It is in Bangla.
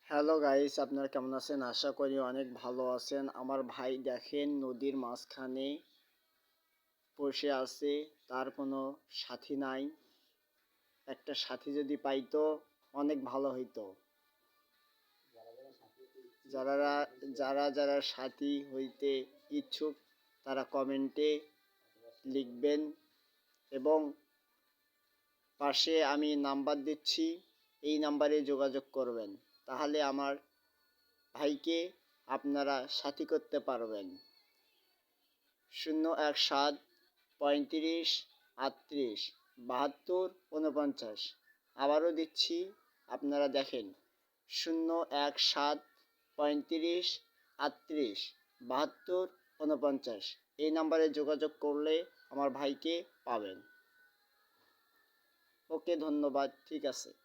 হ্যালো গাইস, আপনারা কেমন আছেন? আশা করি অনেক ভালো আছেন। আমার ভাই দেখেন নদীর মাঝখানে বসে আছে, তার কোনো সাথী নাই। একটা সাথী যদি পাইতো অনেক ভালো হইতো। যারা যারা যারা সাথী হইতে ইচ্ছুক তারা কমেন্টে লিখবেন এবং পাশে আমি নাম্বার দিচ্ছি, এই নাম্বারে যোগাযোগ করবেন। তাহলে আমার ভাইকে আপনারা সাথী করতে পারবেন। 017 35 38 72 49। আবারও দিচ্ছি, আপনারা দেখেন। 017 35 38 72 49। এই নাম্বারে যোগাযোগ করলে আমার ভাইকে পাবেন। ওকে, ধন্যবাদ। ঠিক আছে।